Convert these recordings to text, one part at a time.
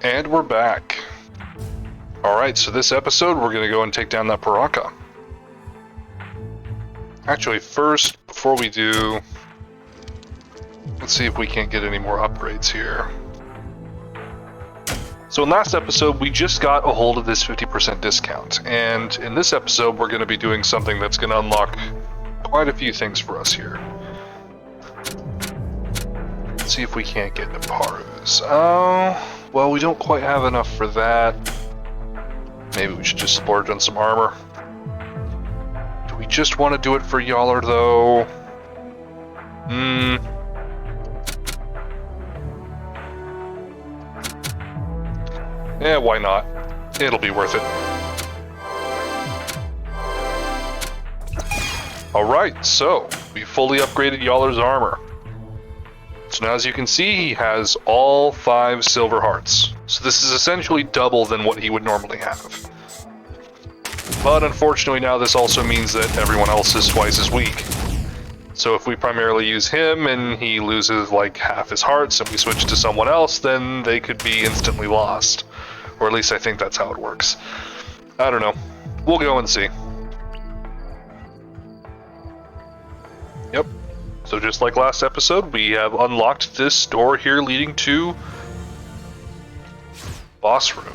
And we're back. Alright, so this episode we're going to go and take down that Baraka. Actually, first, before we do, let's see if we can't get any more upgrades here. So in last episode, we just got a hold of this 50% discount, and in this episode, we're going to be doing something that's going to unlock quite a few things for us here. Let's see if we can't get Naparus. Oh, well, we don't quite have enough for that. Maybe we should just splurge on some armor. Do we just want to do it for Yaller, though? Yeah, why not? It'll be worth it. Alright, so we fully upgraded Yaller's armor. So now as you can see, he has all 5 silver hearts. So this is essentially double than what he would normally have. But unfortunately now this also means that everyone else is twice as weak. So if we primarily use him and he loses like half his hearts and we switch to someone else, then they could be instantly lost. Or at least I think that's how it works. I don't know. We'll go and see. Yep. So just like last episode, we have unlocked this door here leading to boss room.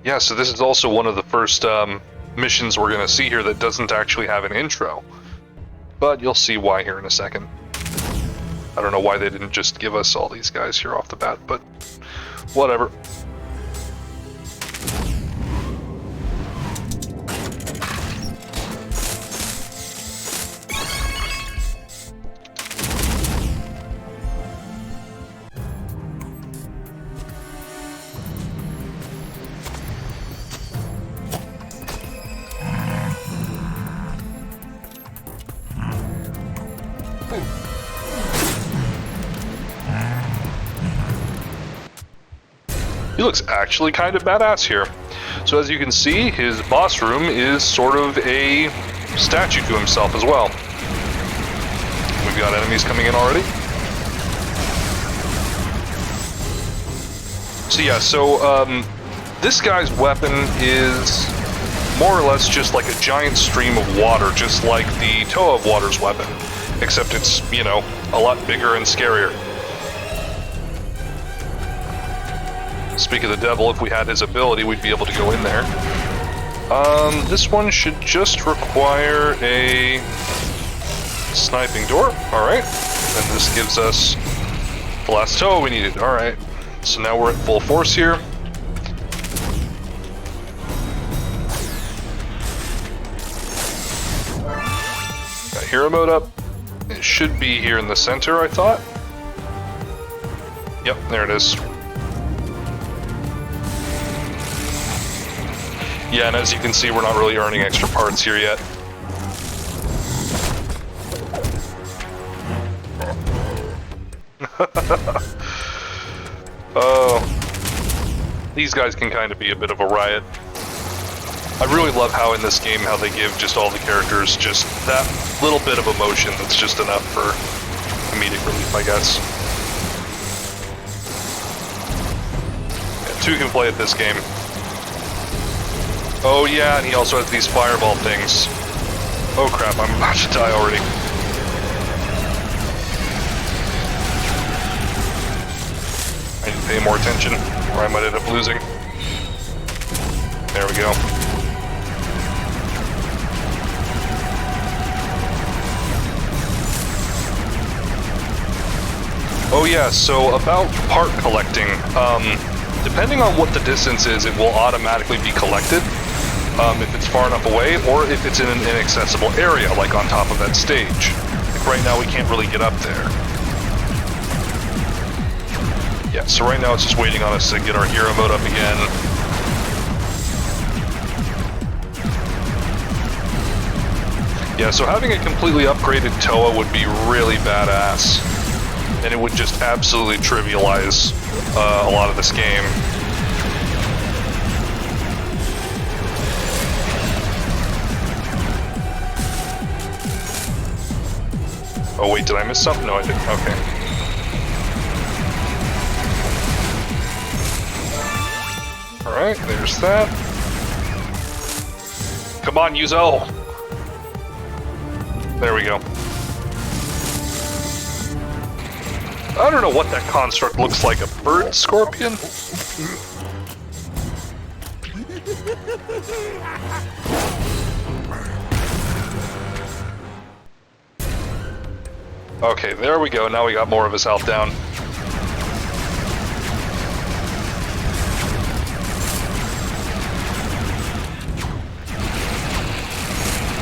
Yeah, so this is also one of the first missions we're going to see here that doesn't actually have an intro. But you'll see why here in a second. I don't know why they didn't just give us all these guys here off the bat, but whatever. He looks actually kind of badass here. So as you can see, his boss room is sort of a statue to himself as well. We've got enemies coming in already. So yeah, this guy's weapon is more or less just like a giant stream of water, just like the Toe of Water's weapon. Except it's, you know, a lot bigger and scarier. Speak of the devil, if we had his ability, we'd be able to go in there. This one should just require a sniping door. Alright. And this gives us the last toe we needed. Alright. So now we're at full force here. Got hero mode up. It should be here in the center, I thought. Yep, there it is. Yeah, and as you can see, we're not really earning extra parts here yet. Oh, these guys can kind of be a bit of a riot. I really love how in this game, how they give just all the characters just that little bit of emotion that's just enough for comedic relief, I guess. Yeah, 2 can play at this game. Oh yeah, and he also has these fireball things. Oh crap, I'm about to die already. I need to pay more attention, or I might end up losing. There we go. Oh yeah, so about part collecting, depending on what the distance is, it will automatically be collected. If it's far enough away, or if it's in an inaccessible area, like on top of that stage. Like right now, we can't really get up there. Yeah, so right now it's just waiting on us to get our hero mode up again. Yeah, so having a completely upgraded Toa would be really badass. And it would just absolutely trivialize a lot of this game. Oh wait, did I miss something? No, I didn't. Okay. Alright, there's that. Come on, use O! There we go. I don't know what that construct looks like. A bird scorpion? Okay, there we go. Now we got more of his health down.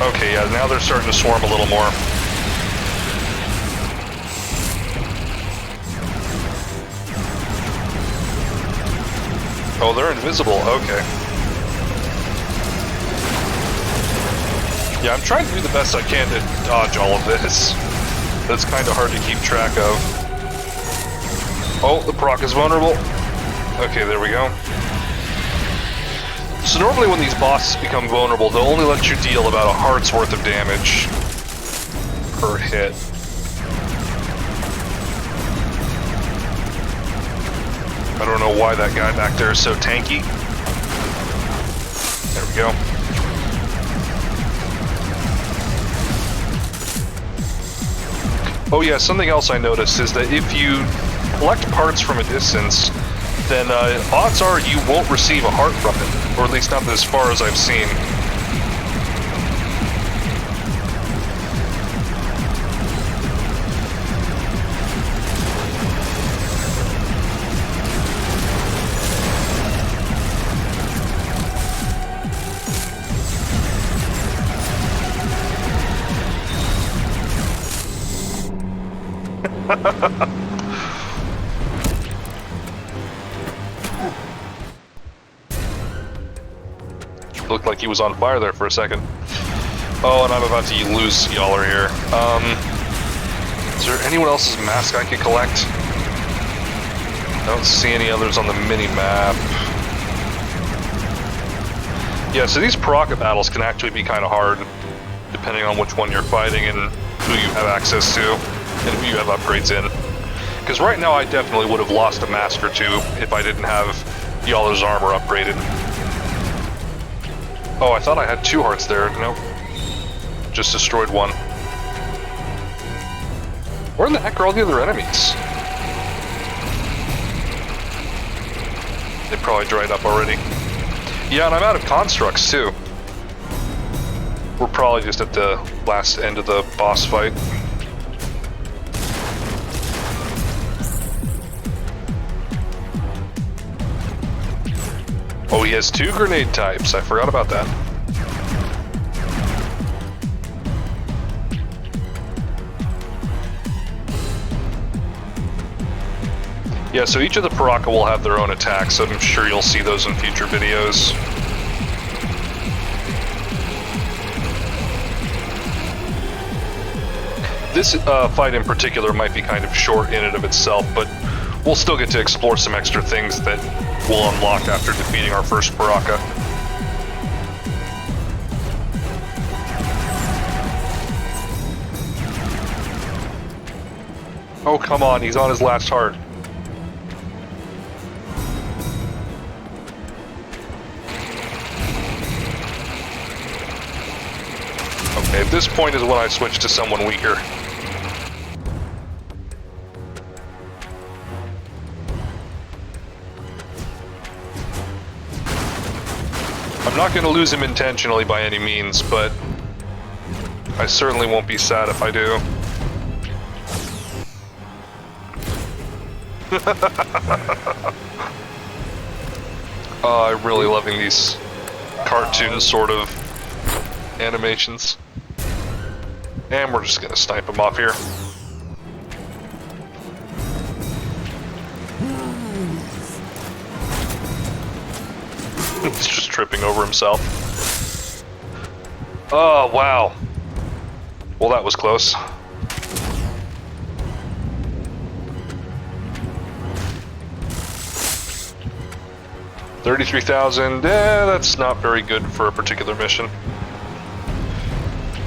Okay, yeah, now they're starting to swarm a little more. Oh, they're invisible. Okay. Yeah, I'm trying to do the best I can to dodge all of this. But it's kind of hard to keep track of. Oh, the proc is vulnerable. Okay, there we go. So normally when these bosses become vulnerable, they'll only let you deal about a heart's worth of damage per hit. I don't know why that guy back there is so tanky. There we go. Oh yeah, something else I noticed is that if you collect parts from a distance, then odds are you won't receive a heart from it, or at least not as far as I've seen. Looked like he was on fire there for a second. Oh, and I'm about to lose Yaller here. Is there anyone else's mask I could collect? I don't see any others on the mini-map. Yeah, so these Paraka battles can actually be kind of hard, depending on which one you're fighting and who you have access to, and who you have upgrades in. Because right now I definitely would have lost a mask or two if I didn't have Yaller's armor upgraded. Oh, I thought I had 2 hearts there. Nope. Just destroyed one. Where in the heck are all the other enemies? They probably dried up already. Yeah, and I'm out of constructs too. We're probably just at the last end of the boss fight. Oh, he has 2 grenade types. I forgot about that. Yeah, so each of the Paraka will have their own attacks, so I'm sure you'll see those in future videos. This fight in particular might be kind of short in and of itself, but we'll still get to explore some extra things that we'll unlock after defeating our first Paraka. Oh, come on, he's on his last heart. Okay, at this point is when I switch to someone weaker. I'm not going to lose him intentionally by any means, but I certainly won't be sad if I do. Oh, I'm really loving these cartoon sort of animations. And we're just going to snipe him off here. He's just tripping over himself. Oh, wow. Well, that was close. $33,000, that's not very good for a particular mission.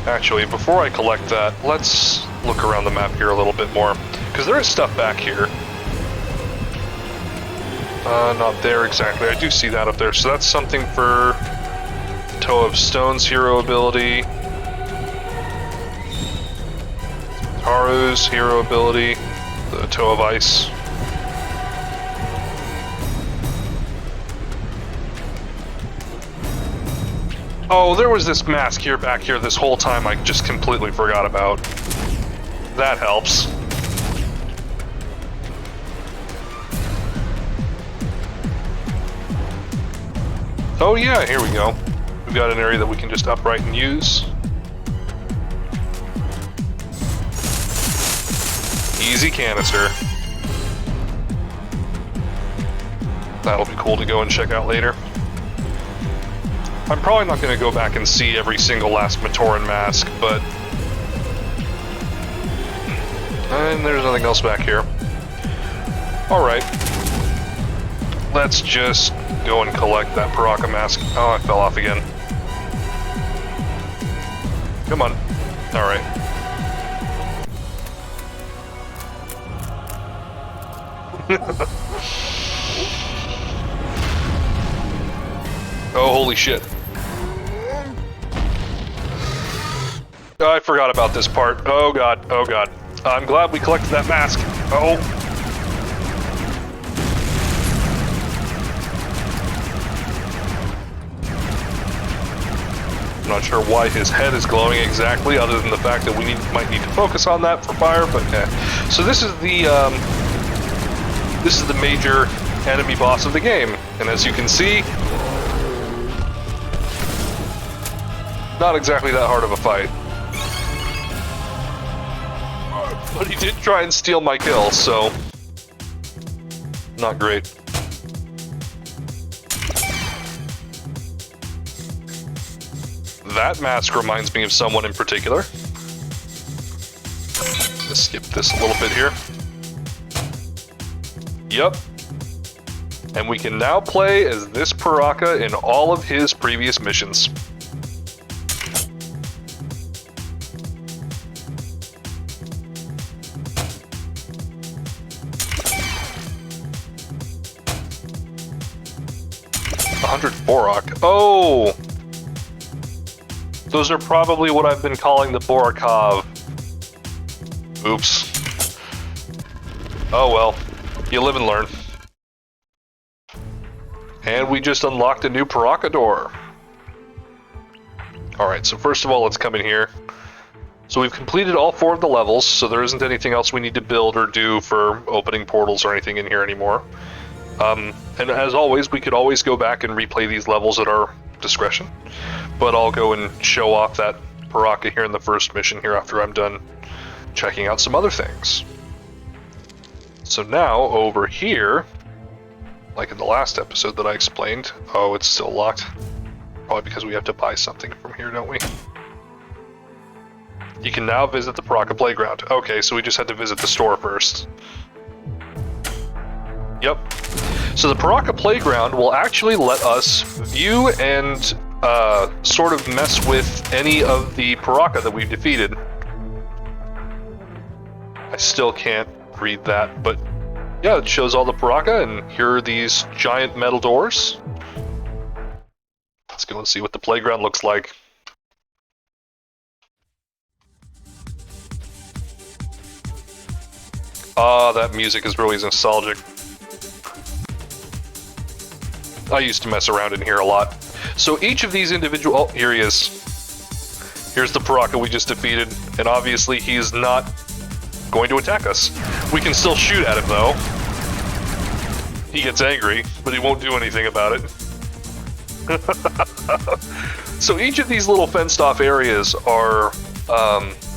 Actually, before I collect that, let's look around the map here a little bit more, because there is stuff back here. Not there exactly. I do see that up there, so that's something for Toe of Stone's hero ability. Haru's hero ability, the Toe of Ice. Oh, there was this mask here back here this whole time I just completely forgot about. That helps. Oh yeah, here we go. We've got an area that we can just upright and use. Easy canister. That'll be cool to go and check out later. I'm probably not going to go back and see every single last Matoran mask, but... And there's nothing else back here. Alright. Let's just go and collect that Paraka mask. Oh, I fell off again. Come on. Alright. Oh, holy shit. Oh, I forgot about this part. Oh god, oh god. I'm glad we collected that mask. Oh. I'm not sure why his head is glowing exactly, other than the fact that we might need to focus on that for fire, but so this is the major enemy boss of the game, and as you can see, not exactly that hard of a fight. But he did try and steal my kill, so not great. That mask reminds me of someone in particular. Let's skip this a little bit here. Yep. And we can now play as this Paraka in all of his previous missions. Borak. Oh! Those are probably what I've been calling the Borakov. Oops. Oh well. You live and learn. And we just unlocked a new Paraka door. Alright, so first of all, let's come in here. So we've completed all 4 of the levels, so there isn't anything else we need to build or do for opening portals or anything in here anymore. And as always, we could always go back and replay these levels at our discretion. But I'll go and show off that Paraka here in the first mission here after I'm done checking out some other things. So now, over here, like in the last episode that I explained, oh, it's still locked. Probably because we have to buy something from here, don't we? You can now visit the Paraka Playground. Okay, so we just had to visit the store first. Yep. So the Paraka Playground will actually let us view and sort of mess with any of the Paraka that we've defeated. I still can't read that, but yeah, it shows all the Paraka, and here are these giant metal doors. Let's go and see what the playground looks like. Ah, that music is really nostalgic. I used to mess around in here a lot. So each of these individual... Oh, here he is. Here's the Paraka we just defeated, and obviously he's not going to attack us. We can still shoot at him, though. He gets angry, but he won't do anything about it. So each of these little fenced-off areas are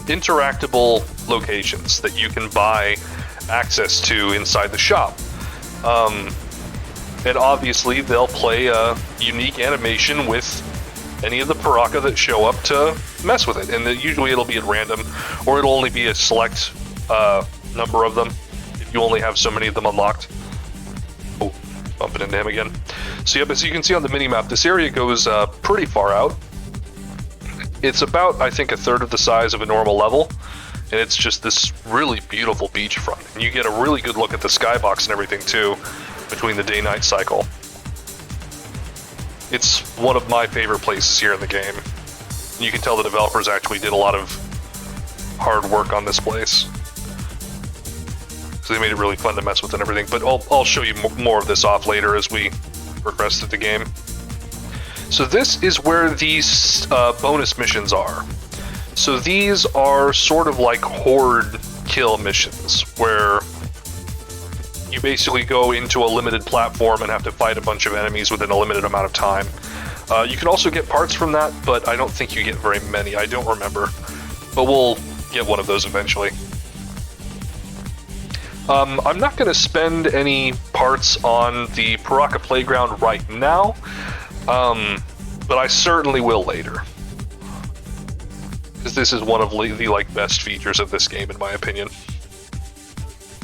interactable locations that you can buy access to inside the shop. And obviously they'll play a unique animation with any of the Paraka that show up to mess with it. And usually it'll be at random, or it'll only be a select number of them if you only have so many of them unlocked. Oh, bumping into him again. So yep, as you can see on the minimap, this area goes pretty far out. It's about, I think, a third of the size of a normal level. and it's just this really beautiful beachfront. And you get a really good look at the skybox and everything too, between the day-night cycle. It's one of my favorite places here in the game. You can tell the developers actually did a lot of hard work on this place. So they made it really fun to mess with and everything, but I'll show you more of this off later as we progress through the game. So this is where these bonus missions are. So these are sort of like horde kill missions, where you basically go into a limited platform and have to fight a bunch of enemies within a limited amount of time. You can also get parts from that, but I don't think you get very many. I don't remember. But we'll get one of those eventually. I'm not going to spend any parts on the Paraka Playground right now, but I certainly will later. Because this is one of the like best features of this game, in my opinion.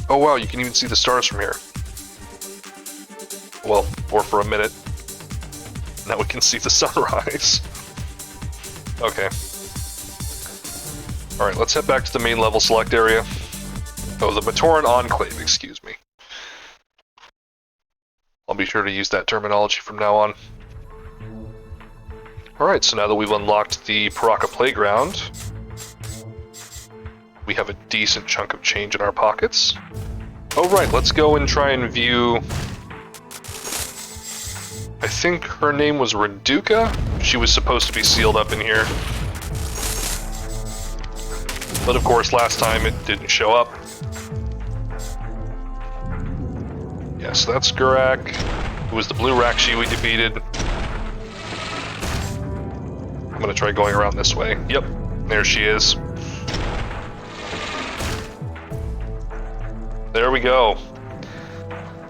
Oh wow, you can even see the stars from here. Well, or for a minute. Now we can see the sunrise. Okay. Alright, let's head back to the main level select area. Oh, the Matoran Enclave, excuse me. I'll be sure to use that terminology from now on. Alright, so now that we've unlocked the Paraka Playground, we have a decent chunk of change in our pockets. Oh right, let's go and try and view... I think her name was Reduka? She was supposed to be sealed up in here. But of course, last time it didn't show up. Yes, that's Gurak, who was the blue Rakshi we defeated. I'm gonna try going around this way. Yep, there she is. There we go.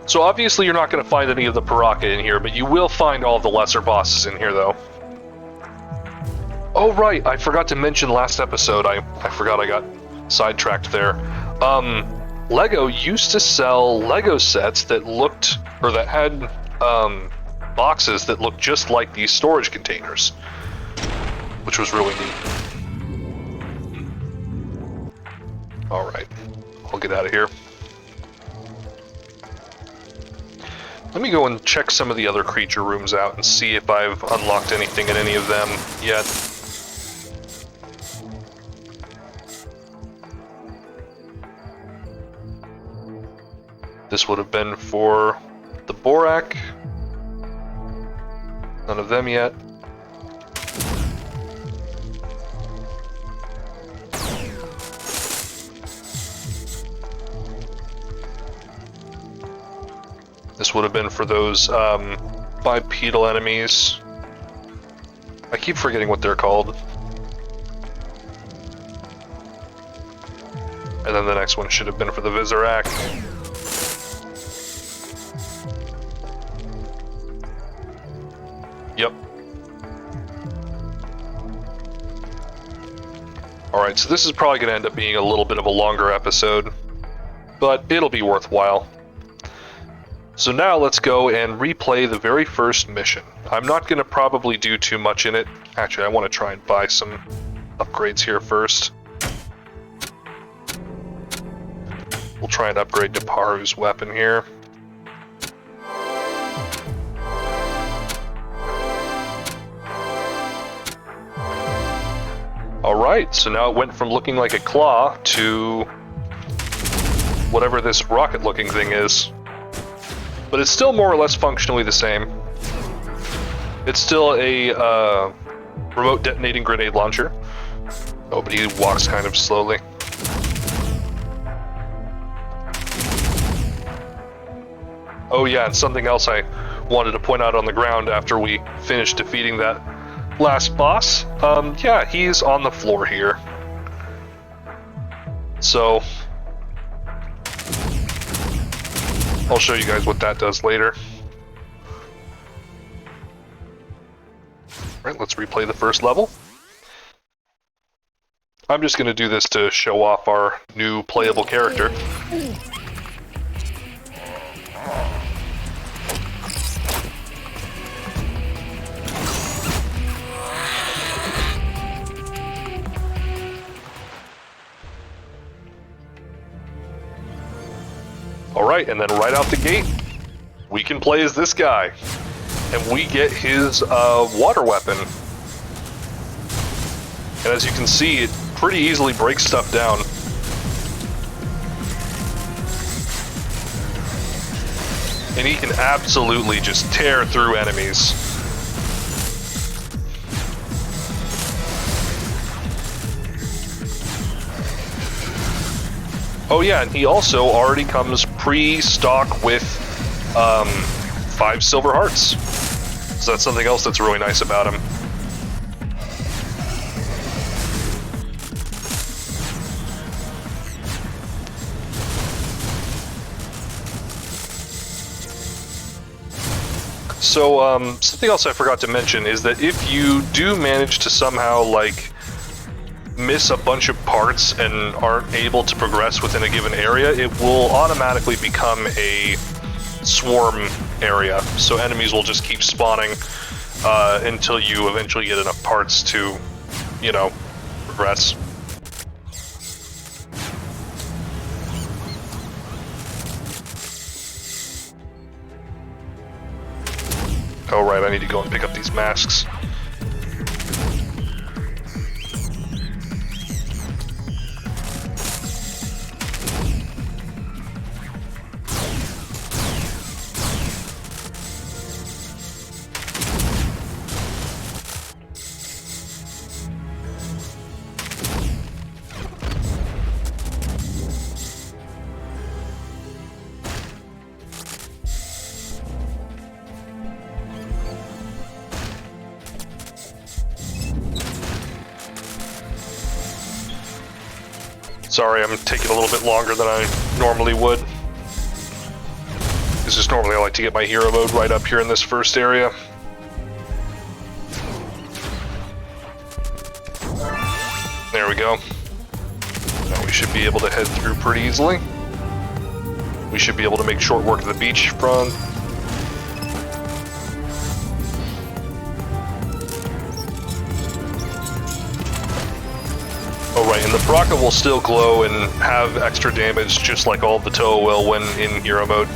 So obviously you're not going to find any of the Paraka in here, but you will find all of the lesser bosses in here, though. Oh right, I forgot to mention last episode. I forgot I got sidetracked there. Lego used to sell Lego sets that looked, or that had boxes that looked just like these storage containers, which was really neat. All right, I'll get out of here. Let me go and check some of the other creature rooms out and see if I've unlocked anything in any of them yet. This would have been for the Borak. None of them yet. This would have been for those bipedal enemies. I keep forgetting what they're called. And then the next one should have been for the Vizorak. Yep. Alright, so this is probably going to end up being a little bit of a longer episode, but it'll be worthwhile. So now let's go and replay the very first mission. I'm not going to probably do too much in it. Actually, I want to try and buy some upgrades here first. We'll try and upgrade to Paru's weapon here. Alright, so now it went from looking like a claw to whatever this rocket-looking thing is. But it's still more or less functionally the same. It's still a remote detonating grenade launcher. Oh, but he walks kind of slowly. Oh yeah, and something else I wanted to point out on the ground after we finished defeating that last boss. Yeah, he's on the floor here. So I'll show you guys what that does later. Alright, let's replay the first level. I'm just going to do this to show off our new playable character. Alright, and then right out the gate, we can play as this guy. And we get his water weapon. And as you can see, it pretty easily breaks stuff down. And he can absolutely just tear through enemies. Oh yeah, and he also already comes pre-stock with 5 silver hearts. So that's something else that's really nice about him. So, something else I forgot to mention is that if you do manage to somehow, like, miss a bunch of parts and aren't able to progress within a given area, it will automatically become a swarm area. So enemies will just keep spawning until you eventually get enough parts to, you know, progress. Oh right, I need to go and pick up these masks. Sorry, I'm taking a little bit longer than I normally would. It's just normally I like to get my hero mode right up here in this first area. There we go. Now we should be able to head through pretty easily. We should be able to make short work of the beach front. Oh right, and the Baraka will still glow and have extra damage just like all of the Toa will when in hero mode.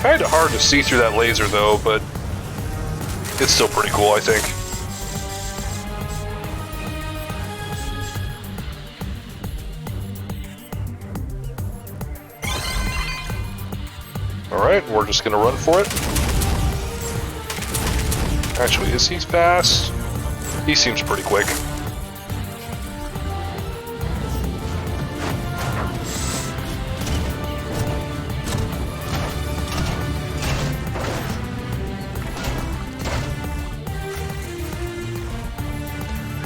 Kinda hard to see through that laser though, but it's still pretty cool, I think. Alright, we're just gonna run for it. Actually, is he fast? He seems pretty quick.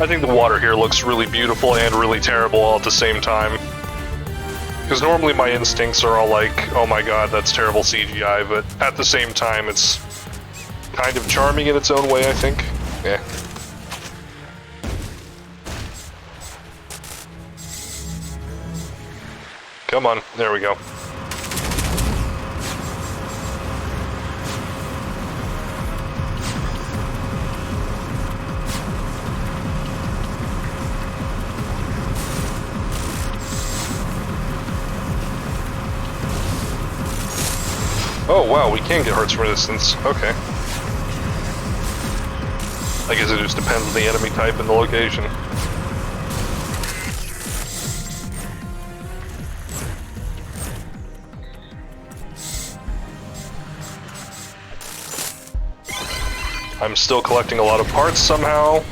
I think the water here looks really beautiful and really terrible all at the same time. Because normally my instincts are all like, oh my god, that's terrible CGI, but at the same time it's kind of charming in its own way, I think. Yeah. Come on, there we go. Oh wow, we can get hearts from resistance. Okay. I guess it just depends on the enemy type and the location. I'm still collecting a lot of parts somehow.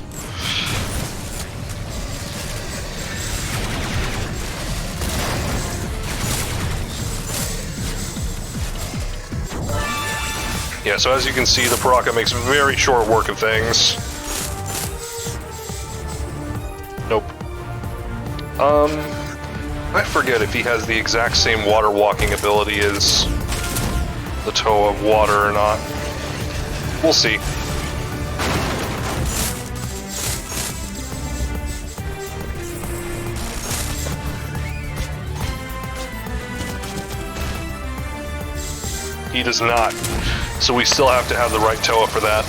Yeah, so as you can see, the Baraka makes very short work of things. Nope. I forget if he has the exact same water walking ability as the Toa of Water or not. We'll see. He does not. So we still have to have the right Toa for that.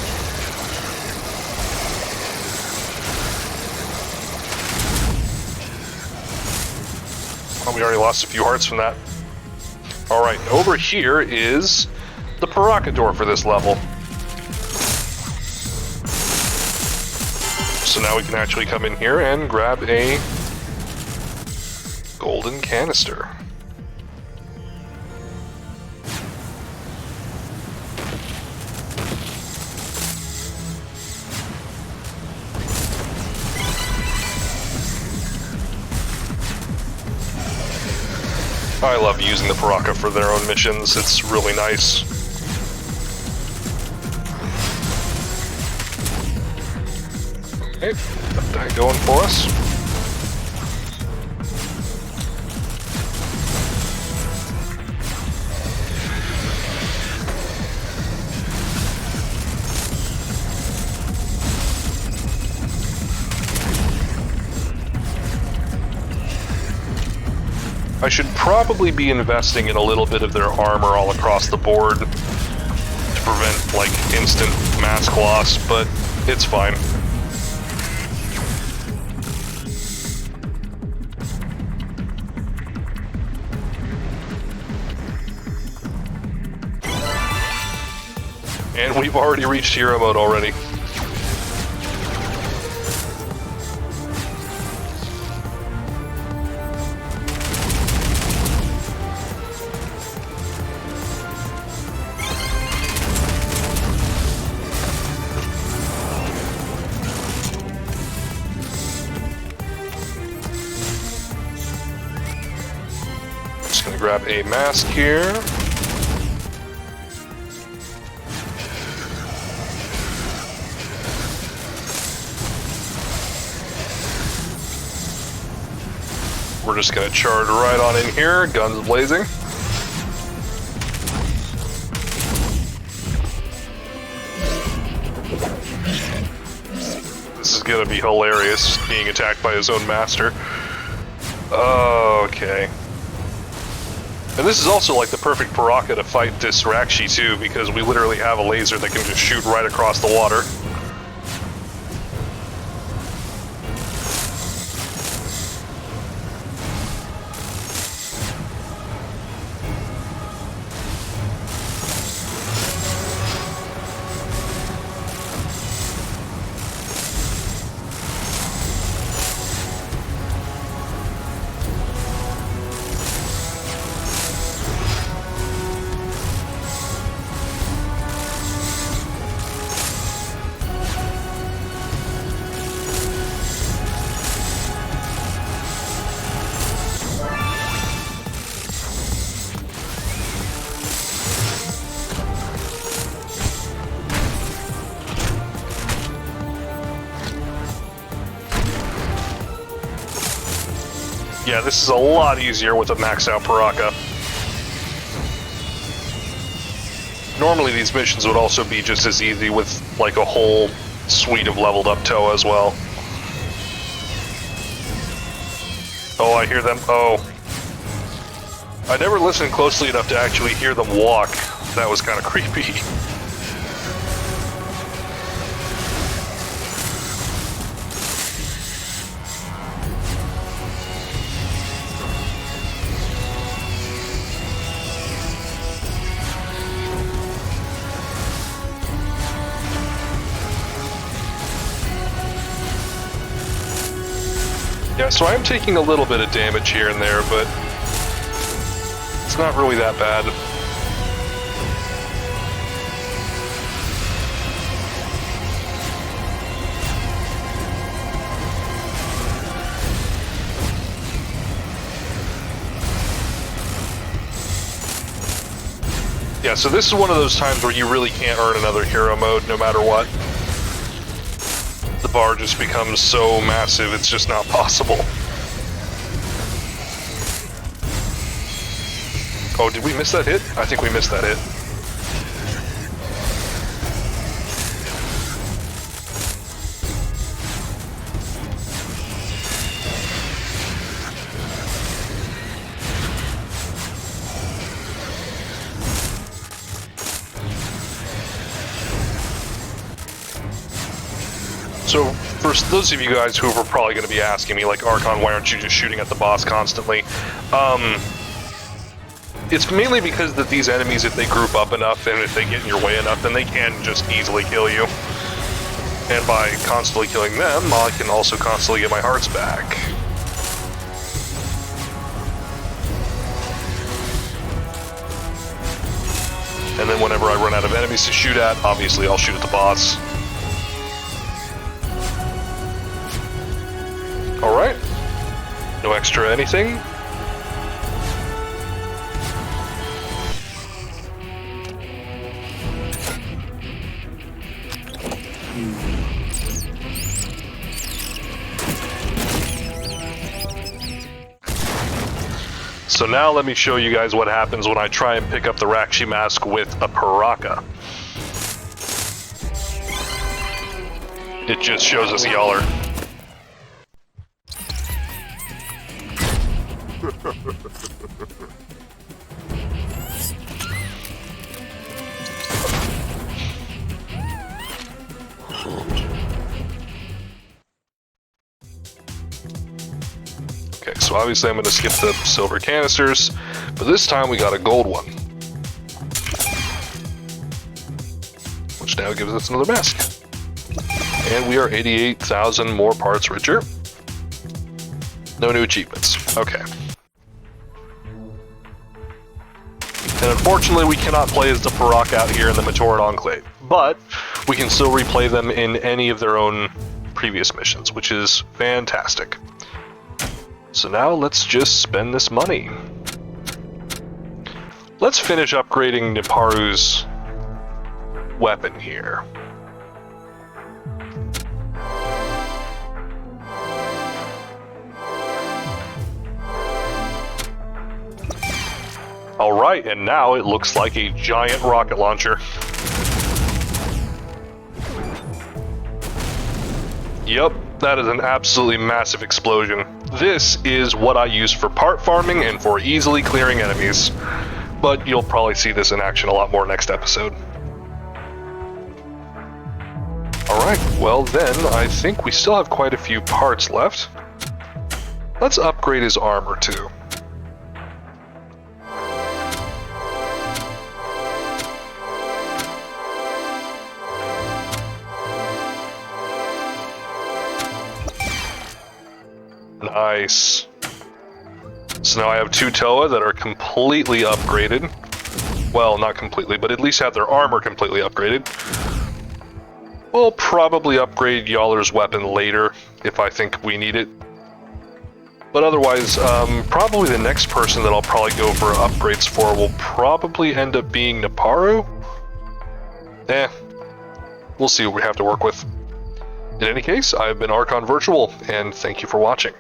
we already lost a few hearts from that. Alright, over here is the Paraka door for this level. So now we can actually come in here and grab a golden canister. I love using the Paraka for their own missions, it's really nice. Okay, got that going for us. I should probably be investing in a little bit of their armor all across the board to prevent, like, instant mask loss, but it's fine. And we've already reached hero mode already. Just gonna grab a mask here. We're just gonna charge right on in here, guns blazing. This is gonna be hilarious, being attacked by his own master. Okay. And this is also like the perfect Paraka to fight this Rakshi too, because we literally have a laser that can just shoot right across the water. Yeah, this is a lot easier with a maxed out Paraka. Normally these missions would also be just as easy with like a whole suite of leveled up Toa as well. Oh, I hear them. Oh. I never listened closely enough to actually hear them walk. That was kind of creepy. Yeah, so I'm taking a little bit of damage here and there, but it's not really that bad. Yeah, so this is one of those times where you really can't earn another hero mode no matter what. The bar just becomes so massive, it's just not possible. Oh, did we miss that hit? I think we missed that hit. So, for those of you guys who are probably going to be asking me, like, Archon, why aren't you just shooting at the boss constantly? It's mainly because that these enemies, if they group up enough and if they get in your way enough, then they can just easily kill you. And by constantly killing them, I can also constantly get my hearts back. And then whenever I run out of enemies to shoot at, obviously I'll shoot at the boss. Alright. No extra anything. So now let me show you guys what happens when I try and pick up the Rakshi mask with a Paraka. It just shows us Yaller. Okay, so obviously I'm going to skip the silver canisters, but this time we got a gold one. Which now gives us another mask. And we are 88,000 more parts richer. No new achievements. Okay. And unfortunately we cannot play as the Paraka out here in the Matoran Enclave, but we can still replay them in any of their own previous missions, which is fantastic. So now let's just spend this money. Let's finish upgrading Niparu's weapon here. Alright, and now it looks like a giant rocket launcher. Yep, that is an absolutely massive explosion. This is what I use for part farming and for easily clearing enemies. But you'll probably see this in action a lot more next episode. Alright, well then, I think we still have quite a few parts left. Let's upgrade his armor too. Nice. So now I have two Toa that are completely upgraded. Well, not completely, but at least have their armor completely upgraded. We'll probably upgrade Yaller's weapon later, if I think we need it. But otherwise, probably the next person that I'll probably go for upgrades for will probably end up being Niparu. We'll see what we have to work with. In any case, I've been Archon Virtual, and thank you for watching.